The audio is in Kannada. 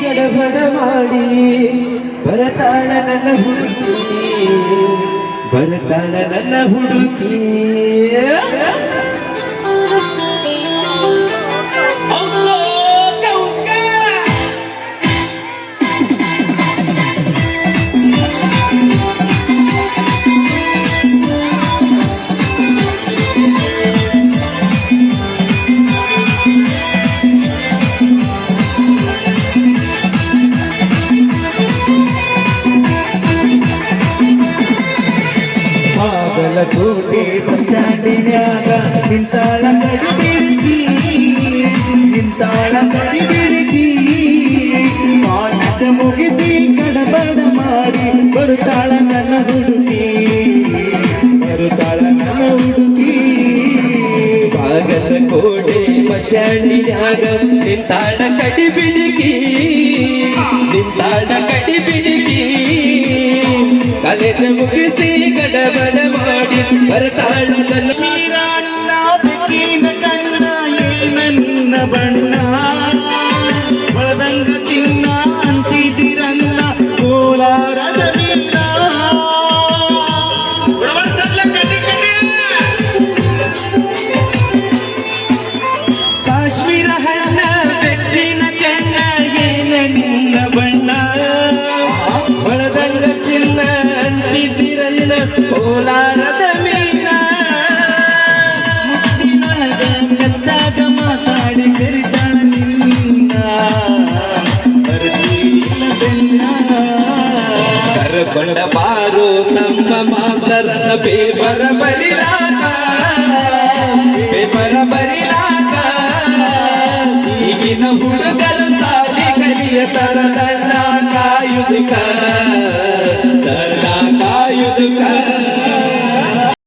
ಗಡಬಡ ಮಾಡಿ ಬರತಾಳ ನನ್ನ ಹುಡುಗಿ ಬರತಾಳ ನನ್ನ ಹುಡುಗಿ ಕೋಟೆ ಬಸ್ ಸ್ಟ್ಯಾಂಡಿನ್ಯಾಗ ನಿಂತಾಳ ಕಡಿಬಿಡಿಕಿ ನಿಂತಾಳ ಕಡಿಬಿಡಿಕಿ ಕಾಲೇಜ ಮುಗಿಸಿ ಗಡಬಡ ಮಾಡಿ ಬರುತ್ತಾಳ ನನ್ನ ಹುಡುಗಿ ಬರುತ್ತಾಳ ನನ್ನ ಹುಡುಗಿ ಬಾಗಲಕೋಟೆ ಬಸ್ ಸ್ಟ್ಯಾಂಡಿನ್ಯಾಗ ನಿಂತಾಳ ಕಡಿಬಿಡಿಕಿ ನಿಂತಾಳ ಕಡಿಬಿಡಿಕಿ ಕಾಲೇಜ ಮುಗಿಸಿ ಗಡಬಡ ಮಾಡಿ ಬರತಾಳ ನನ್ನ ನೀರಣ್ಣ ಬೆಕ್ಕಿನ ಕಣ್ಣ ಏನನ್ನ ಬಣ್ಣ ಬಳದಂಗ ಚಿನ್ನ ಅಂತಿದಿರನ್ನ ಕೋಲಾರದ ನಿನ್ನ ಕಾಶ್ಮೀರ ಹಣ್ಣ ಬೆಕ್ಕಿನ ಕಣ್ಣ ಏನನ್ನ ಬಣ್ಣ ಬಳದಂಗ ಚಿನ್ನ ಅಂತಿದಿರನ್ನ ಕೋಲಾರದ ಮೀನ ಮುತ್ತಿನೊಳಗ ಕಚ್ಚಾಗ ಮಾತಾಡಿ ಕರಿತಾಳ ನಿನ್ನ ಬರ್ತಿಲ್ಲ ಬೆನ್ನ ಕರಕೊಂಡ ಬಾರು ನಮ್ಮ ಮಾತರನ ಪೇಪರ ಬರಿಲಾಕ ಪೇಪರ ಬರಿಲಾಕ ಈಗಿನ ಹುಡುಗರು ಸಾಲಿ ಕಲಿಯ ತರದನ್ನ ಕಾಯುವುದಕ್ಕ